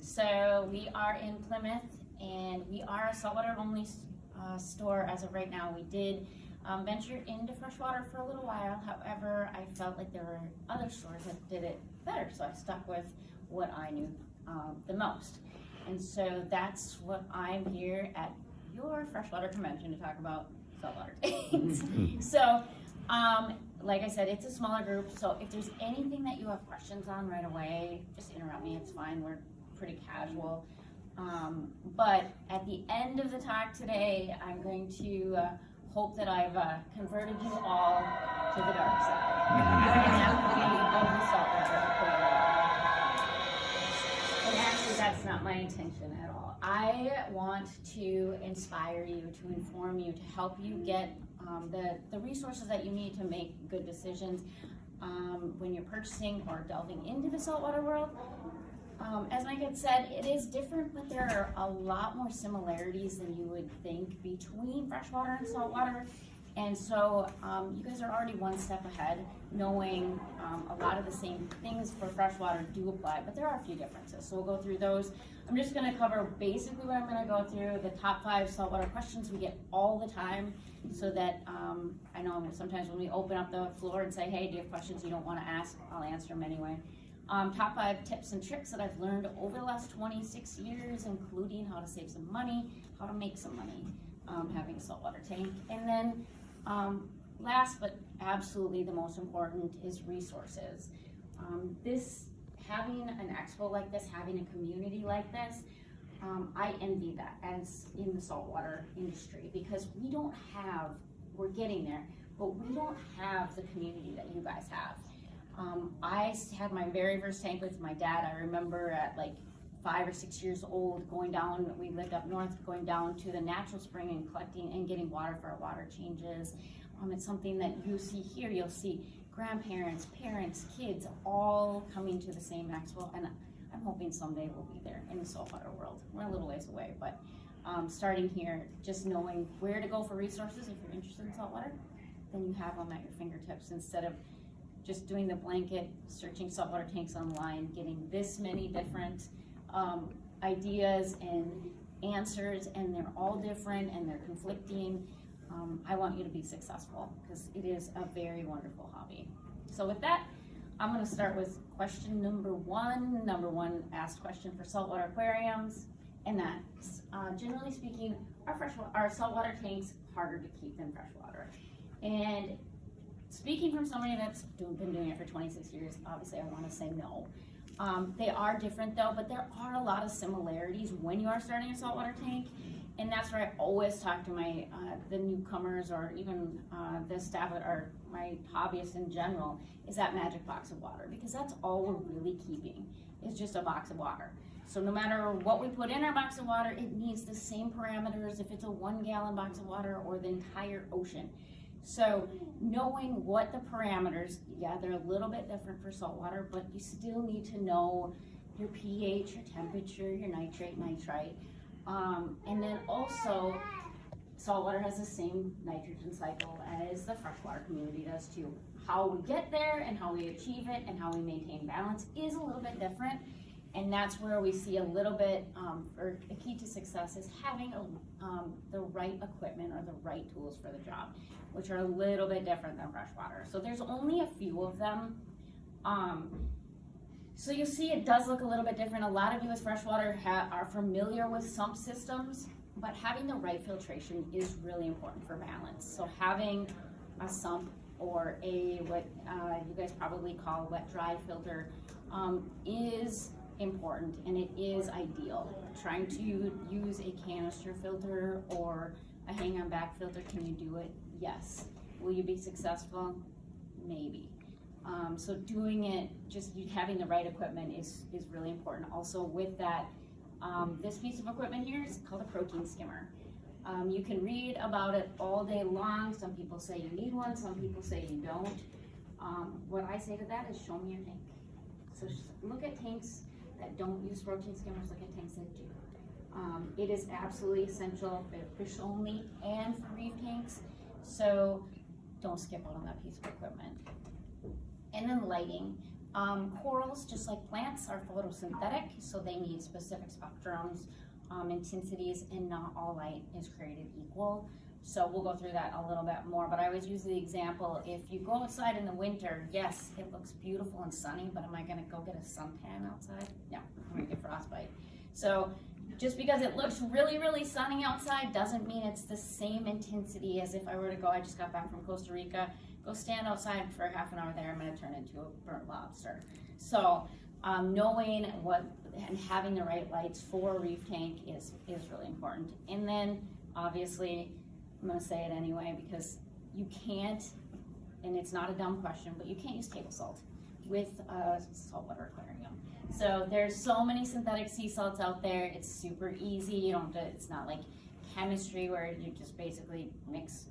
So we are in Plymouth, and we are a saltwater only store as of right now. We did venture into freshwater for a little while. However, I felt like there were other stores that did it better, so I stuck with what I knew the most. And so that's what I'm here at your freshwater convention to talk about saltwater tanks. So, like I said, it's a smaller group, so if there's anything that you have questions on right away, just interrupt me, it's fine, we're pretty casual. But at the end of the talk today, I'm going to hope that I've converted you all to the dark side. And that will be of the saltwater aquarium. And actually, that's not my intention at all. I want to inspire you, to inform you, to help you get the resources that you need to make good decisions when you're purchasing or delving into the saltwater world. As Mike had said, it is different, but there are a lot more similarities than you would think between freshwater and saltwater. And so you guys are already one step ahead, knowing a lot of the same things for freshwater do apply, but there are a few differences. So we'll go through those. I'm just going to cover basically what I'm going to go through, the top 5 saltwater questions we get all the time, so that I know sometimes when we open up the floor and say, hey, do you have questions you don't want to ask? I'll answer them anyway. Top 5 tips and tricks that I've learned over the last 26 years, including how to save some money, how to make some money having a saltwater tank. And then last but absolutely the most important is resources. Having an expo like this, having a community like this, I envy that as in the saltwater industry, because we're getting there, but we don't have the community that you guys have. I had my very first tank with my dad. I remember at like 5 or 6 years old going down, we lived up north, going down to the natural spring and collecting and getting water for our water changes. It's something that you see here. You'll see grandparents, parents, kids all coming to the same expo, and I'm hoping someday we'll be there in the saltwater world. We're a little ways away, but starting here, just knowing where to go for resources if you're interested in saltwater, then you have them at your fingertips instead of just doing the blanket, searching saltwater tanks online, getting this many different ideas and answers, and they're all different and they're conflicting. I want you to be successful because it is a very wonderful hobby. So with that, I'm going to start with question number one asked question for saltwater aquariums, and that's generally speaking, are saltwater tanks harder to keep than freshwater? And speaking from somebody that's been doing it for 26 years, obviously I want to say no. They are different though, but there are a lot of similarities when you are starting a saltwater tank. And that's where I always talk to my the newcomers, or even the staff or my hobbyists in general, is that magic box of water, because that's all we're really keeping, is just a box of water. So no matter what we put in our box of water, it needs the same parameters if it's a 1 gallon box of water or the entire ocean. So knowing what the parameters, yeah, they're a little bit different for saltwater, but you still need to know your pH, your temperature, your nitrate, nitrite. And then also, saltwater has the same nitrogen cycle as the freshwater community does too. How we get there and how we achieve it and how we maintain balance is a little bit different. And that's where we see a little bit, or a key to success is having the right equipment or the right tools for the job, which are a little bit different than freshwater. So there's only a few of them. So you'll see it does look a little bit different. A lot of you with freshwater are familiar with sump systems, but having the right filtration is really important for balance. So having a sump or what you guys probably call a wet-dry filter is important, and it is ideal. Trying to use a canister filter or a hang-on back filter, can you do it? Yes. Will you be successful? Maybe. So doing it, just having the right equipment is really important. Also with that, this piece of equipment here is called a protein skimmer. You can read about it all day long. Some people say you need one, some people say you don't. What I say to that is show me your tank. So look at tanks that don't use protein skimmers, look at tanks that do. It is absolutely essential for fish only and for reef tanks, so don't skip out on that piece of equipment. And then lighting. Corals, just like plants, are photosynthetic, so they need specific spectrums, intensities, and not all light is created equal. So we'll go through that a little bit more, but I always use the example, if you go outside in the winter, yes, it looks beautiful and sunny, but am I gonna go get a suntan outside? No, I'm gonna get frostbite. So just because it looks really, really sunny outside doesn't mean it's the same intensity as if I were to go, I just got back from Costa Rica, go stand outside for half an hour there, I'm gonna turn into a burnt lobster. So knowing what and having the right lights for a reef tank is really important. And then obviously, I'm gonna say it anyway because you can't, and it's not a dumb question, but you can't use table salt with a saltwater aquarium. So there's so many synthetic sea salts out there. It's super easy. You don't have to, it's not like chemistry where you just basically mix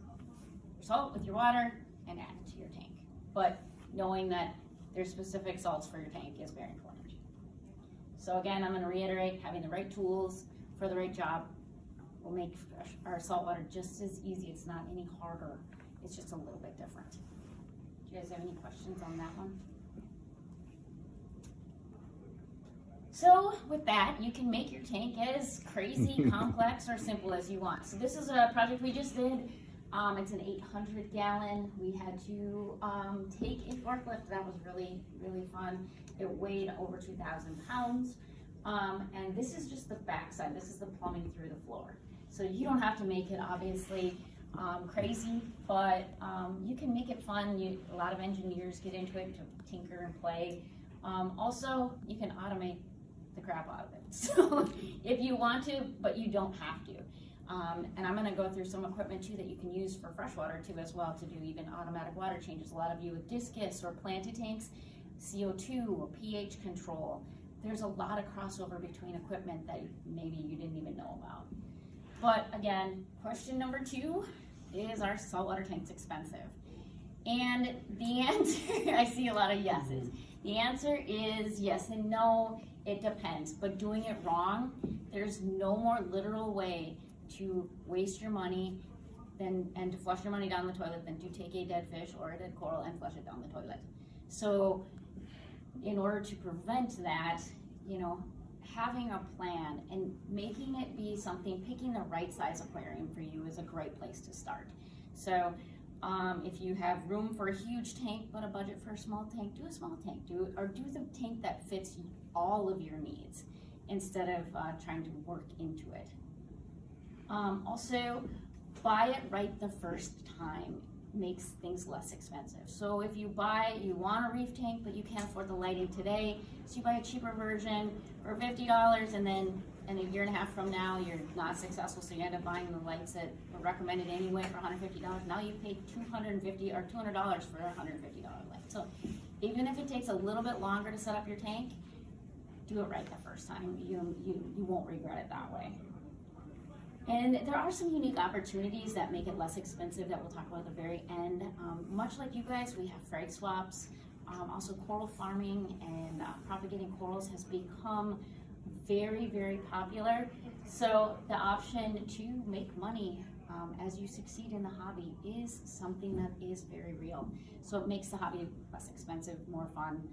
your salt with your water and add it to your tank. But knowing that there's specific salts for your tank is very important. So again, I'm gonna reiterate, having the right tools for the right job will make our saltwater just as easy. It's not any harder. It's just a little bit different. Do you guys have any questions on that one? So with that, you can make your tank as crazy, complex, or simple as you want. So this is a project we just did. It's an 800 gallon. We had to take a forklift. That was really, really fun. It weighed over 2,000 pounds. And this is just the backside. This is the plumbing through the floor. So you don't have to make it obviously crazy, but you can make it fun. A lot of engineers get into it to tinker and play. Also, you can automate the crap out of it. So if you want to, but you don't have to. And I'm gonna go through some equipment too that you can use for freshwater too as well to do even automatic water changes. A lot of you with discus or planted tanks, CO2 or pH control. There's a lot of crossover between equipment that maybe you didn't even know about. But again, question number 2 is, are saltwater tanks expensive? And the answer, I see a lot of yeses. The answer is yes and no, it depends. But doing it wrong, there's no more literal way to waste your money and to flush your money down the toilet than to take a dead fish or a dead coral and flush it down the toilet. So in order to prevent that, having a plan and making it be something, picking the right size aquarium for you is a great place to start. So if you have room for a huge tank but a budget for a small tank, do a small tank. Do the tank that fits all of your needs instead of trying to work into it. Also, buy it right the first time makes things less expensive. So if you want a reef tank but you can't afford the lighting today, so you buy a cheaper version for $50 and then in a year and a half from now you're not successful, so you end up buying the lights that were recommended anyway for $150. Now you paid $250 or $200 for a $150 light. So even if it takes a little bit longer to set up your tank, do it right the first time. You won't regret it that way. And there are some unique opportunities that make it less expensive that we'll talk about at the very end. Much like you guys, we have frag swaps. Also coral farming and propagating corals has become very, very popular. So the option to make money as you succeed in the hobby is something that is very real. So it makes the hobby less expensive, more fun,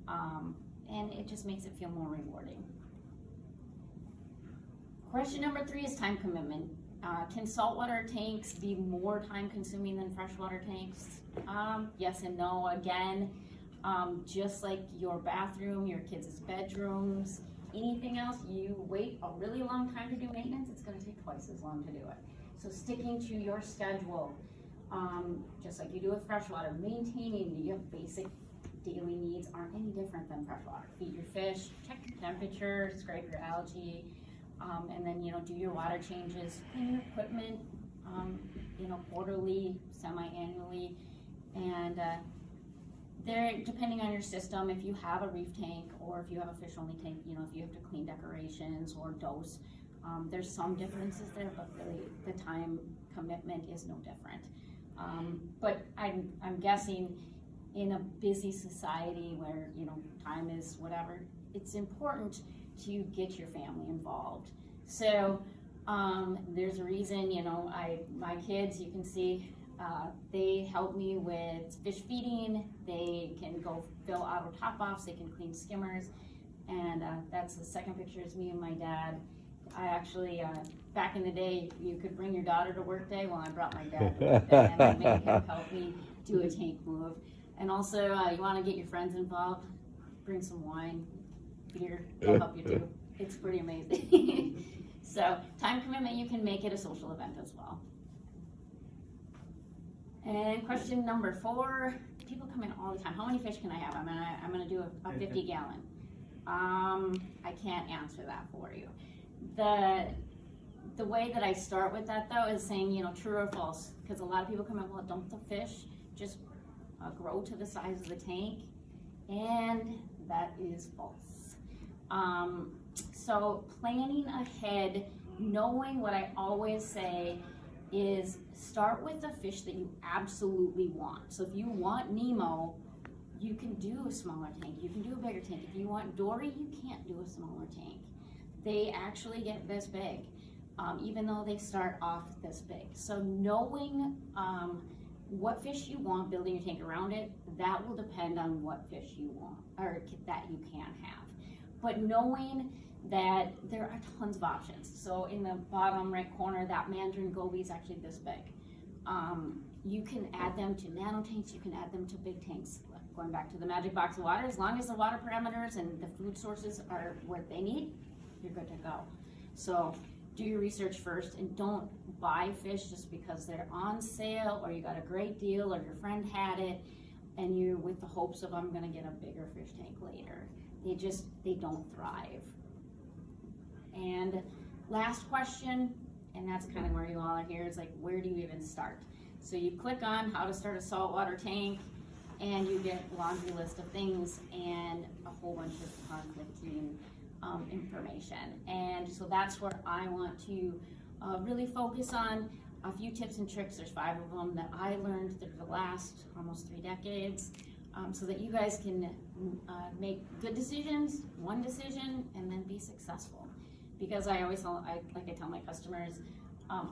and it just makes it feel more rewarding. Question number 3 is time commitment. Can saltwater tanks be more time consuming than freshwater tanks? Yes and no. Again, just like your bathroom, your kids' bedrooms, anything else, you wait a really long time to do maintenance, it's going to take twice as long to do it. So sticking to your schedule, just like you do with freshwater, maintaining your basic daily needs aren't any different than freshwater. Feed your fish, check your temperature, scrape your algae, and then do your water changes, clean your equipment, quarterly, semi-annually, and there, depending on your system, if you have a reef tank or if you have a fish only tank, if you have to clean decorations or dose, there's some differences there, but really the time commitment is no different. But I'm guessing in a busy society where time is whatever, it's important to get your family involved. So there's a reason, my kids, you can see They help me with fish feeding. They can go fill auto top-offs, they can clean skimmers, and that's the second picture is me and my dad. I actually, back in the day, you could bring your daughter to work day. Well, I brought my dad to work day, and I made him help me do a tank move. And also, you want to get your friends involved, bring some wine, beer, they'll help you too. It's pretty amazing. So, time commitment, you can make it a social event as well. And question number 4, people come in all the time. How many fish can I have? I'm gonna do a 50 gallon. I can't answer that for you. The way that I start with that though is saying, you know, true or false, because a lot of people come in, well, don't the fish just grow to the size of the tank? And that is false. So planning ahead, knowing what I always say is start with the fish that you absolutely want. So if you want Nemo, you can do a smaller tank, you can do a bigger tank. If you want Dory, you can't do a smaller tank. They actually get this big, even though they start off this big. So knowing what fish you want, building your tank around it, that will depend on what fish you want, or that you can have. But knowing that there are tons of options. So in the bottom right corner, that mandarin goby is actually this big. You can add them to nano tanks, you can add them to big tanks. Going back to the magic box of water, as long as the water parameters and the food sources are what they need, you're good to go. So do your research first, and don't buy fish just because they're on sale or you got a great deal or your friend had it and you're with the hopes of I'm gonna get a bigger fish tank later. They don't thrive. And last question, and that's kind of where you all are here, is like, where do you even start? So you click on how to start a saltwater tank and you get a laundry list of things and a whole bunch of conflicting information. And so that's where I want to really focus on a few tips and tricks. There's 5 of them that I learned through the last almost 3 decades, so that you guys can make good decisions, one decision, and then be successful. Because I always tell, like I tell my customers,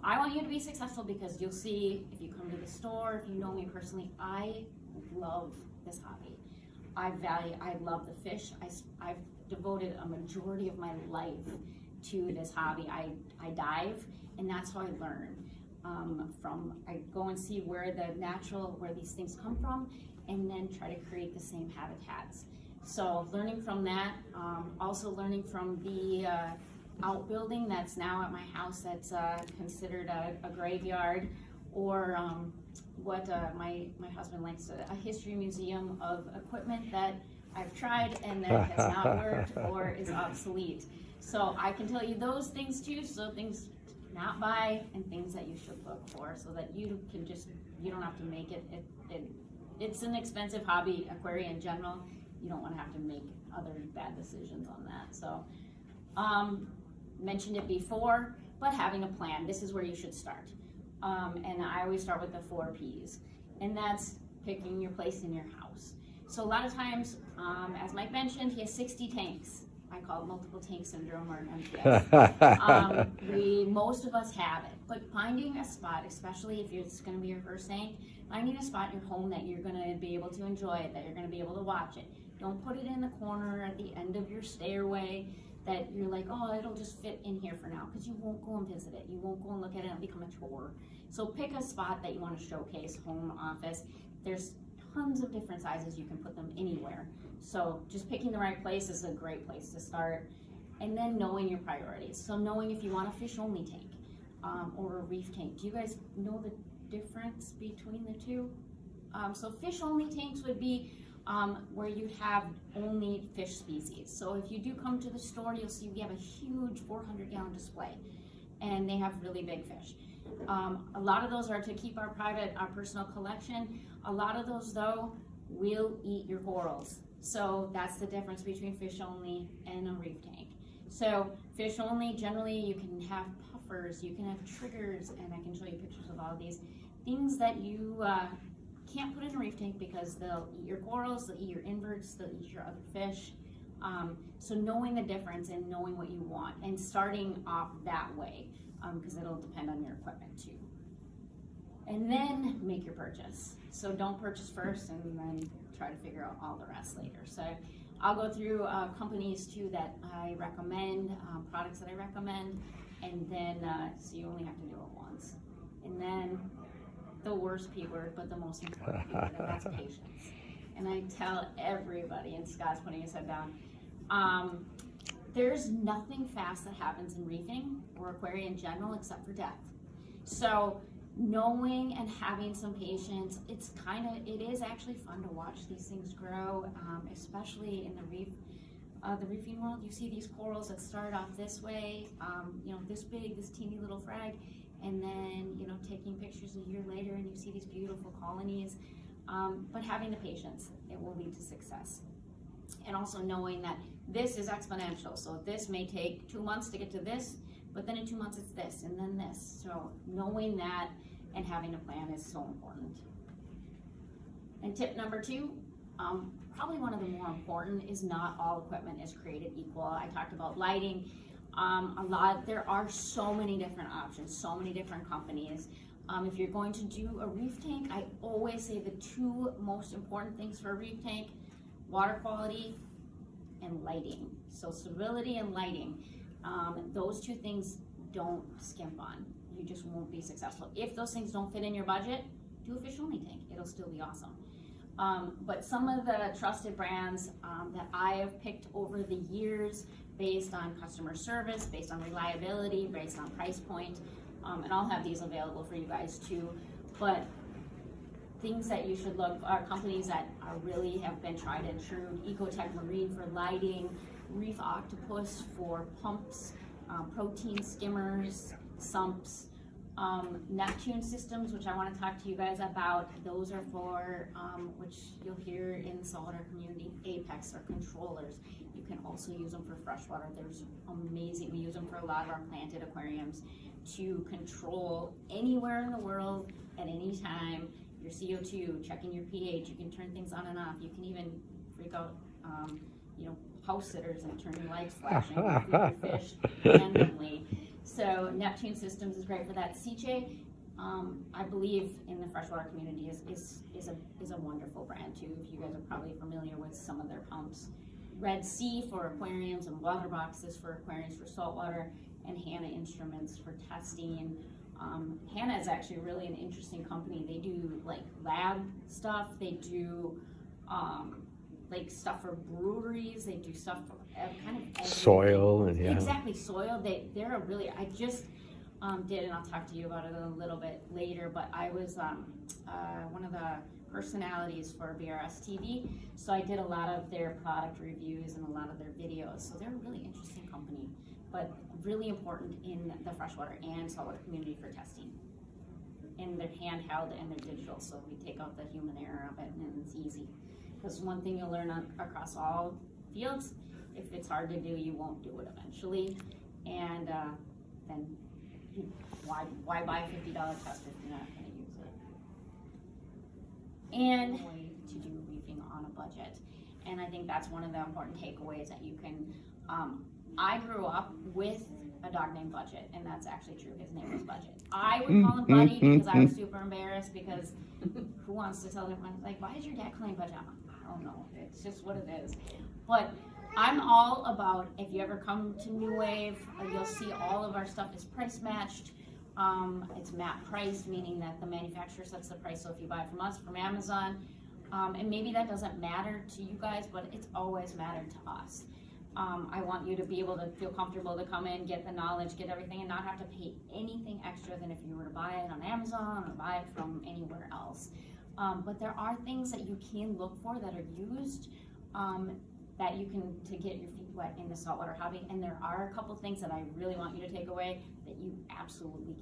I want you to be successful because you'll see if you come to the store, if you know me personally, I love this hobby. I love the fish. I've devoted a majority of my life to this hobby. I dive, and that's how I learn. I go and see where these things come from, and then try to create the same habitats. So learning from that, also learning from the outbuilding that's now at my house that's considered a graveyard, or what my husband likes, a history museum of equipment that I've tried and that has not worked or is obsolete. So I can tell you those things too, so things to not buy and things that you should look for, so that you don't have to make it. It's an expensive hobby, aquarium in general. You don't want to have to make other bad decisions on that. So mentioned it before, but having a plan, this is where you should start. And I always start with the 4 Ps, and that's picking your place in your house. So a lot of times, as Mike mentioned, he has 60 tanks. I call it multiple tank syndrome, or MTS. Most of us have it, but finding a spot, especially if it's going to be your first tank, finding a spot in your home that you're going to be able to enjoy it, that you're going to be able to watch it. Don't put it in the corner at the end of your stairway that you're like, oh, it'll just fit in here for now, because you won't go and visit it. You won't go and look at it and become a chore. So pick a spot that you want to showcase, home, office. There's tons of different sizes. You can put them anywhere. So just picking the right place is a great place to start. And then knowing your priorities. So knowing if you want a fish-only tank or a reef tank. Do you guys know the difference between the two? So fish-only tanks would be where you have only fish species. So if you do come to the store, you'll see we have a huge 400-gallon display, and they have really big fish. A lot of those are to keep our personal collection. A lot of those, though, will eat your corals. So that's the difference between fish only and a reef tank. So fish only, generally you can have puffers, you can have triggers, and I can show you pictures of all of these things that you can't put in a reef tank because they'll eat your corals, they'll eat your inverts, they'll eat your other fish. So knowing the difference and knowing what you want and starting off that way, because it'll depend on your equipment too. and then make your purchase. So don't purchase first and then try to figure out all the rest later. So I'll go through companies too that I recommend, products that I recommend, and then so you only have to do it once. And then the worst P word, but the most important P word, and that's patience. And I tell everybody, and Scott's putting his head down, there's nothing fast that happens in reefing or aquarium in general except for death. So knowing and having some patience, it is actually fun to watch these things grow, especially in the reefing world. You see these corals that start off this way, this big, this teeny little frag, and then, taking pictures a year later and you see these beautiful colonies. But having the patience, it will lead to success. And also knowing that this is exponential. So this may take 2 months to get to this, but then in 2 months it's this, and then this. So knowing that and having a plan is so important. And tip number 2, probably one of the more important, is not all equipment is created equal. I talked about lighting. There are so many different options, so many different companies. If you're going to do a reef tank, I always say the 2 most important things for a reef tank: water quality and lighting. So stability and lighting, those 2 things don't skimp on. You just won't be successful. If those things don't fit in your budget, do a fish only tank. It'll still be awesome. But some of the trusted brands that I have picked over the years, based on customer service, based on reliability, based on price point, and I'll have these available for you guys too, but things that you should look are companies that really have been tried and true: Ecotech Marine for lighting, Reef Octopus for pumps, protein skimmers, sumps, Neptune systems, which I want to talk to you guys about. Those are for, which you'll hear in the saltwater community, Apex or controllers. You can also use them for freshwater. There's amazing, we use them for a lot of our planted aquariums to control anywhere in the world at any time. Your CO2, checking your pH, you can turn things on and off. You can even freak out, house sitters and turn your lights flashing and feed your fish randomly. So Neptune Systems is great for that. CJ, I believe in the freshwater community is a wonderful brand too. If you guys are probably familiar with some of their pumps. Red Sea for aquariums and water boxes for aquariums for saltwater, and Hanna Instruments for testing. Hanna is actually really an interesting company. They do like lab stuff. They do like stuff for breweries. They do stuff for kind of everything. Soil and yeah. Exactly, soil. They're a really, I just did, and I'll talk to you about it a little bit later, but I was one of the personalities for BRS TV, so I did a lot of their product reviews and a lot of their videos. So they're a really interesting company, but really important in the freshwater and saltwater community for testing. And they're handheld and they're digital, so we take out the human error of it and it's easy. Because one thing you'll learn across all fields, if it's hard to do, you won't do it eventually. And then why buy $50 test if you're not going to use it? And way to do reefing on a budget. And I think that's one of the important takeaways that you can, I grew up with a dog named Budget, and that's actually true. His name was Budget. I would call him Buddy because I was super embarrassed, because who wants to tell everyone, like, why is your dad calling Budget? I'm like, I don't know. It's just what it is. But I'm all about, if you ever come to New Wave, you'll see all of our stuff is price matched. It's map priced, meaning that the manufacturer sets the price. So if you buy it from us, from Amazon, and maybe that doesn't matter to you guys, but it's always mattered to us. I want you to be able to feel comfortable to come in, get the knowledge, get everything, and not have to pay anything extra than if you were to buy it on Amazon or buy it from anywhere else. But there are things that you can look for that are used, that you can, to get your feet wet in the saltwater hobby. And there are a couple things that I really want you to take away that you absolutely,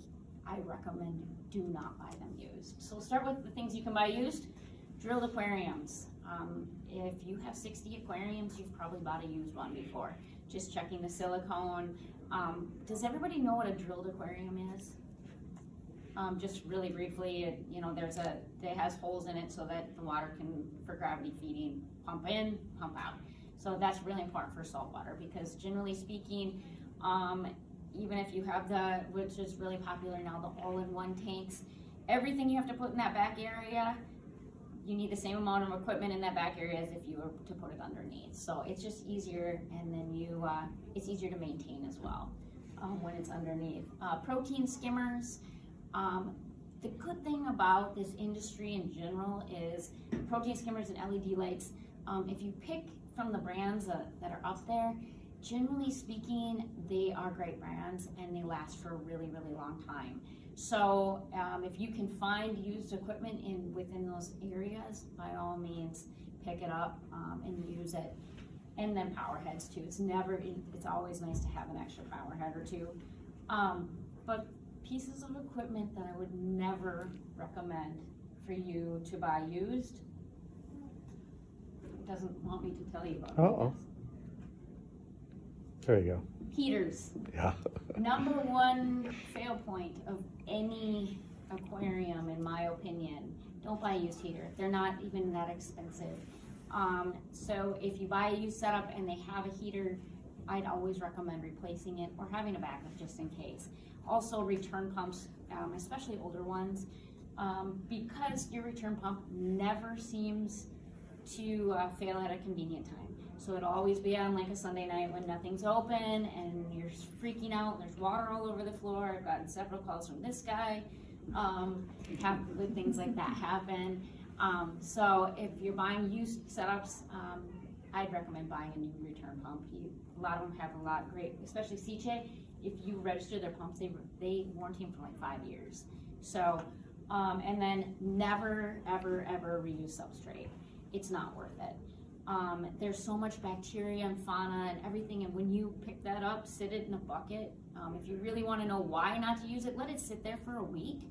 I recommend do not buy them used. So we'll start with the things you can buy used. Drilled aquariums. If you have 60 aquariums, you've probably bought a used one before. Just checking the silicone. Does everybody know what a drilled aquarium is? Just really briefly, it has holes in it so that the water can, for gravity feeding, pump in, pump out. So that's really important for saltwater, because generally speaking, even if you have which is really popular now, the all-in-one tanks, everything you have to put in that back area, you need the same amount of equipment in that back area as if you were to put it underneath. So it's just easier, and then it's easier to maintain as well when it's underneath. Protein skimmers. The good thing about this industry in general is protein skimmers and LED lights. If you pick from the brands that are up there, generally speaking, they are great brands and they last for a really, really long time. So if you can find used equipment within those areas, by all means, pick it up and use it. And then power heads too. It's always nice to have an extra power head or two. But pieces of equipment that I would never recommend for you to buy used. It doesn't want me to tell you about Uh-oh. There you go. Heaters. Yeah. Number one fail point of any aquarium, in my opinion. Don't buy a used heater. They're not even that expensive. So if you buy a used setup and they have a heater, I'd always recommend replacing it or having a backup just in case. Also return pumps, especially older ones, because your return pump never seems to fail at a convenient time. So it'll always be on like a Sunday night when nothing's open and you're freaking out and there's water all over the floor. I've gotten several calls from this guy. With things like that happen. So if you're buying used setups, I'd recommend buying a new return pump. A lot of them have a lot great, especially CJ. If you register their pumps, they warranty them for like 5 years. So, and then never, ever, ever reuse substrate. It's not worth it. There's so much bacteria and fauna and everything, and when you pick that up, sit it in a bucket. If you really want to know why not to use it, let it sit there for a week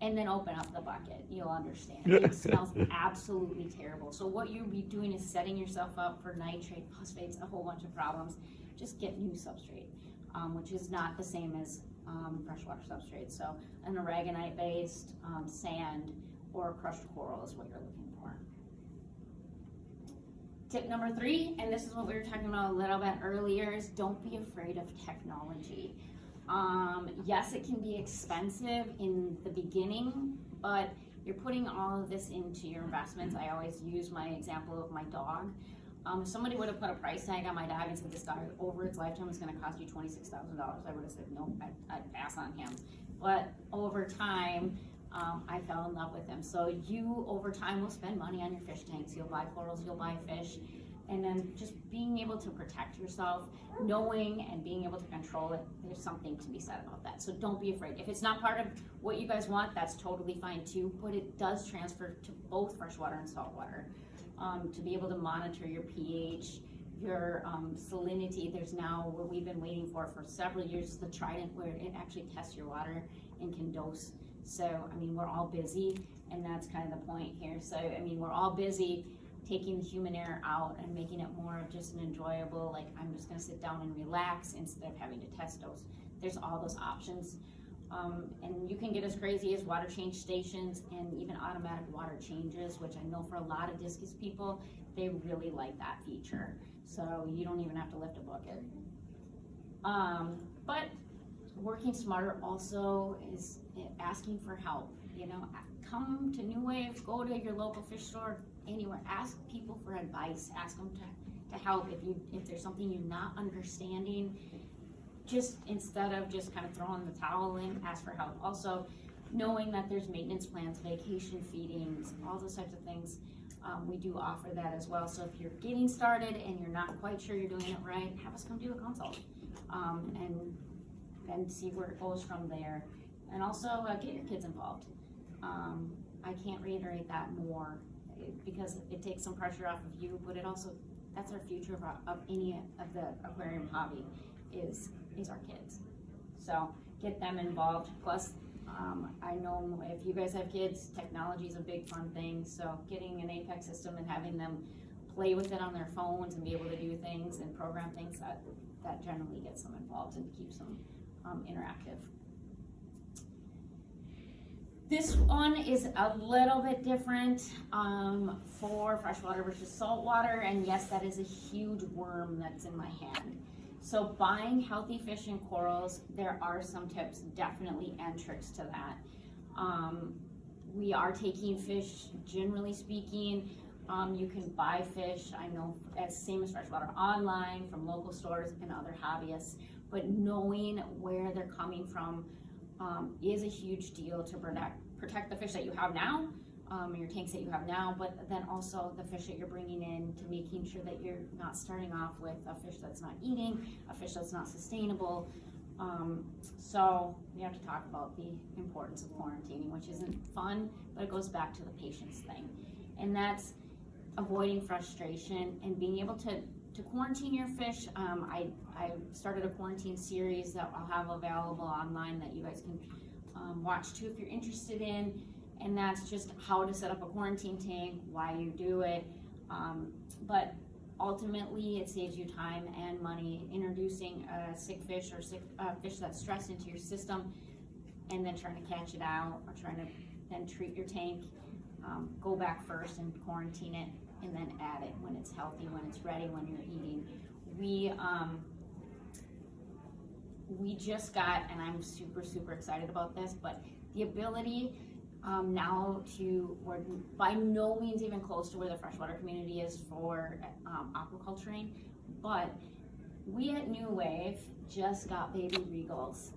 and then open up the bucket. You'll understand. It smells absolutely terrible. So what you'll be doing is setting yourself up for nitrate, phosphates, a whole bunch of problems. Just get new substrate, which is not the same as freshwater substrate. So an aragonite-based sand or crushed coral is what you're looking for. Tip number 3, and this is what we were talking about a little bit earlier, is don't be afraid of technology. Yes, it can be expensive in the beginning, but you're putting all of this into your investments. I always use my example of my dog. If somebody would have put a price tag on my dog and said this dog over its lifetime is going to cost you $26,000, I would have said no, I'd pass on him. But over time, I fell in love with him. So you, over time, will spend money on your fish tanks. You'll buy corals, you'll buy fish, and then just being able to protect yourself, knowing and being able to control it, there's something to be said about that. So don't be afraid. If it's not part of what you guys want, that's totally fine too, but it does transfer to both freshwater and saltwater. To be able to monitor your pH, your salinity. There's now what we've been waiting for several years is the Trident, where it actually tests your water and can dose. So, I mean, we're all busy, and that's kind of the point here. So, I mean, we're all busy taking the human error out and making it more of just an enjoyable, like, I'm just going to sit down and relax instead of having to test those. There's all those options. And you can get as crazy as water change stations and even automatic water changes, which I know for a lot of discus people, they really like that feature. So you don't even have to lift a bucket. But working smarter also is asking for help. You know, come to New Wave, go to your local fish store, anywhere. Ask people for advice. Ask them to help if there's something you're not understanding. Just instead of just kind of throwing the towel in, ask for help. Also, knowing that there's maintenance plans, vacation feedings, all those types of things, we do offer that as well. So if you're getting started and you're not quite sure you're doing it right, have us come do a consult and see where it goes from there. And also get your kids involved. I can't reiterate that more because it takes some pressure off of you, but it also, that's our future of any of the aquarium hobby is our kids. So get them involved. Plus, I know if you guys have kids, technology is a big fun thing. So getting an Apex system and having them play with it on their phones and be able to do things and program things, that generally gets them involved and keeps them interactive. This one is a little bit different for freshwater versus saltwater, and yes, that is a huge worm that's in my hand. So buying healthy fish and corals, there are some tips definitely and tricks to that. We are taking fish, generally speaking. You can buy fish, I know, same as Freshwater, online from local stores and other hobbyists, but knowing where they're coming from is a huge deal to protect the fish that you have now, your tanks that you have now, but then also the fish that you're bringing in, to making sure that you're not starting off with a fish that's not eating, a fish that's not sustainable. So we have to talk about the importance of quarantining, which isn't fun, but it goes back to the patience thing. And that's avoiding frustration and being able to quarantine your fish. I started a quarantine series that I'll have available online that you guys can watch too if you're interested in. And that's just how to set up a quarantine tank, why you do it. But ultimately, it saves you time and money introducing a sick fish or fish that's stressed into your system, and then trying to catch it out, or trying to then treat your tank. Go back first and quarantine it, and then add it when it's healthy, when it's ready, when you're eating. We just got, and I'm super excited about this, but the ability now we're by no means even close to where the freshwater community is for aquaculturing, but we at New Wave just got baby regals,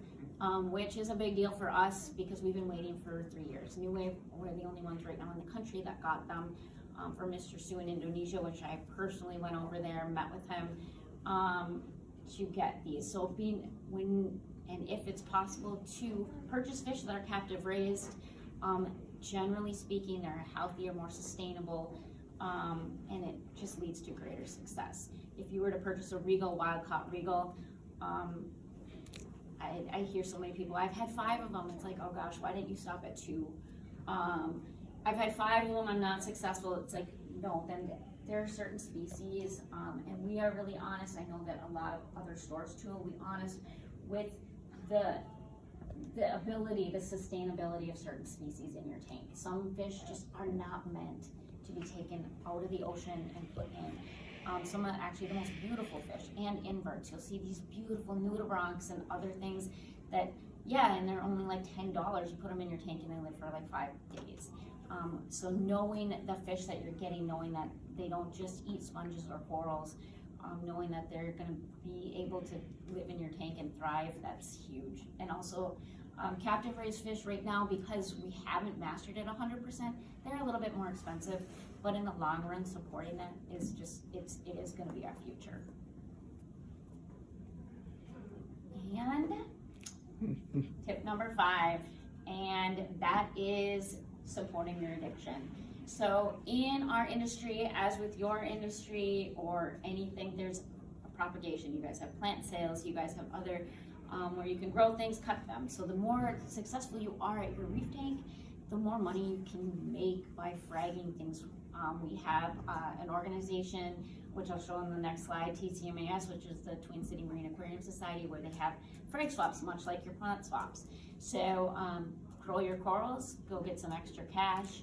which is a big deal for us because we've been waiting for 3 years. New Wave, we're the only ones right now in the country that got them from Mr. Su in Indonesia, which I personally went over there, met with him to get these. So if it's possible to purchase fish that are captive raised, generally speaking, they're healthier, more sustainable, and it just leads to greater success. If you were to purchase a regal, wild-caught regal, I hear so many people, I've had 5 of them. It's like, oh gosh, why didn't you stop at 2? I've had 5 of them, I'm not successful. It's like, no, then there are certain species, and we are really honest. I know that a lot of other stores too will be honest with the ability, the sustainability of certain species in your tank. Some fish just are not meant to be taken out of the ocean and put in. Some of actually the most beautiful fish and inverts. You'll see these beautiful nudibranchs and other things that, yeah, and they're only like $10. You put them in your tank and they live for like 5 days. So knowing the fish that you're getting, knowing that they don't just eat sponges or corals, knowing that they're going to be able to live in your tank and thrive, that's huge. And also captive raised fish right now, because we haven't mastered it 100%, they're a little bit more expensive, but in the long run, supporting that is just, it is going to be our future. And tip number 5, and that is supporting your addiction. So in our industry, as with your industry or anything, there's a propagation. You guys have plant sales, you guys have other where you can grow things, cut them. So the more successful you are at your reef tank, the more money you can make by fragging things. We have an organization, which I'll show on the next slide, TCMAS, which is the Twin City Marine Aquarium Society, where they have frag swaps, much like your plant swaps. So grow your corals, go get some extra cash,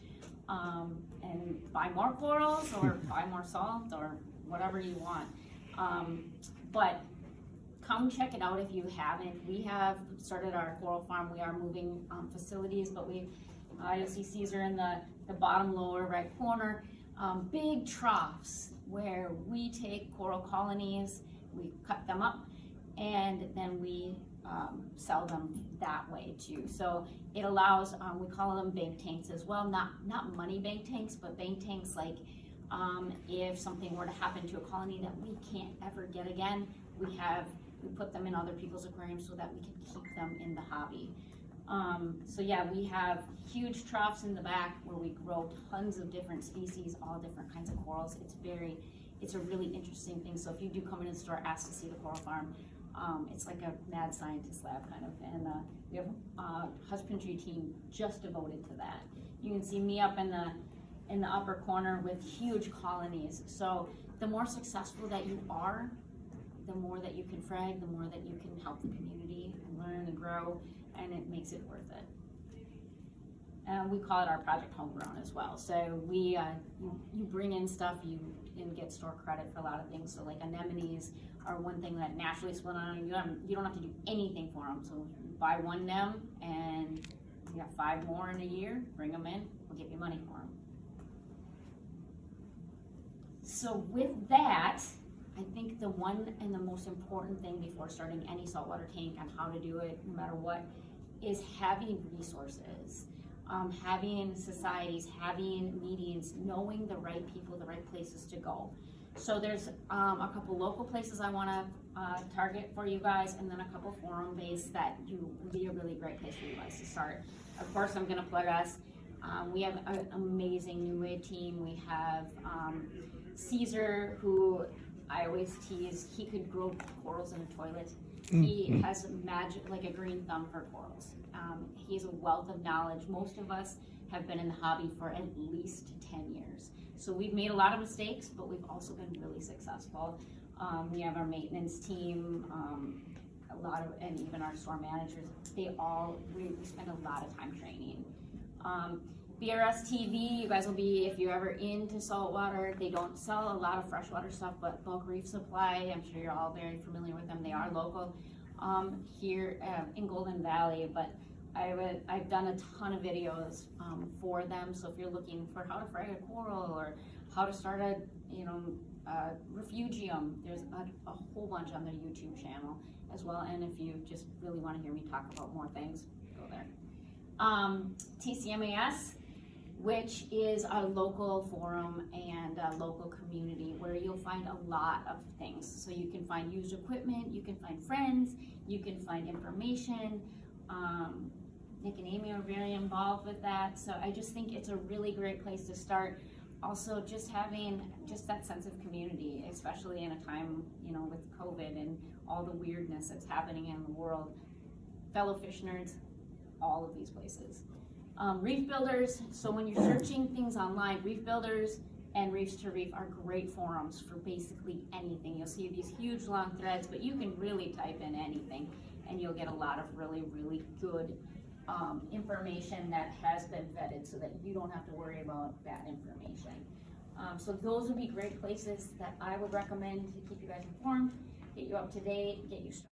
and buy more corals or buy more salt or whatever you want. But come check it out if you haven't. We have started our coral farm. We are moving facilities, but you'll see Caesar in the bottom lower right corner, big troughs where we take coral colonies, we cut them up, and then we sell them that way too. So it allows, we call them bank tanks as well, not money bank tanks, but bank tanks like if something were to happen to a colony that we can't ever get again, we put them in other people's aquariums so that we can keep them in the hobby. So yeah, we have huge troughs in the back where we grow tons of different species, all different kinds of corals. It's a really interesting thing. So if you do come into the store, ask to see the coral farm. It's like a mad scientist lab kind of, and we have a husbandry team just devoted to that. You can see me up in the upper corner with huge colonies. So the more successful that you are, the more that you can frag, the more that you can help the community and learn and grow, and it makes it worth it. And we call it our Project Homegrown as well. So we, you bring in stuff, you can get store credit for a lot of things. So like anemones are one thing that naturally swim on. You don't have to do anything for them. So buy one nem and You got 5 more in a year, bring them in, we'll give you money for them. So with that, I think the one and the most important thing before starting any saltwater tank on how to do it, no matter what, is having resources, having societies, having meetings, knowing the right people, the right places to go. So there's a couple local places I want to target for you guys, and then a couple forum-based that would be a really great place for you guys to start. Of course, I'm going to plug us. We have an amazing New Wave team. We have Caesar, who I always tease, he could grow corals in a toilet. He has magic, like a green thumb for corals. He's a wealth of knowledge. Most of us have been in the hobby for at least 10 years. So we've made a lot of mistakes, but we've also been really successful. We have our maintenance team, and even our store managers. We spend a lot of time training. BRS TV, you guys will be, if you're ever into saltwater, they don't sell a lot of freshwater stuff, but Bulk Reef Supply, I'm sure you're all very familiar with them. They are local here in Golden Valley, but I've done a ton of videos for them. So if you're looking for how to frag a coral or how to start a refugium, there's a whole bunch on their YouTube channel as well. And if you just really want to hear me talk about more things, go there. TCMAS, which is a local forum and a local community where you'll find a lot of things. So you can find used equipment, you can find friends, you can find information. Nick and Amy are very involved with that. So I just think it's a really great place to start. Also, just having that sense of community, especially in a time, with COVID and all the weirdness that's happening in the world. Fellow fish nerds, all of these places. Reef builders, so when you're searching things online, reef builders and Reefs to Reef are great forums for basically anything. You'll see these huge long threads, but you can really type in anything and you'll get a lot of really, really good information that has been vetted so that you don't have to worry about bad information. So those would be great places that I would recommend to keep you guys informed, get you up to date, get you started.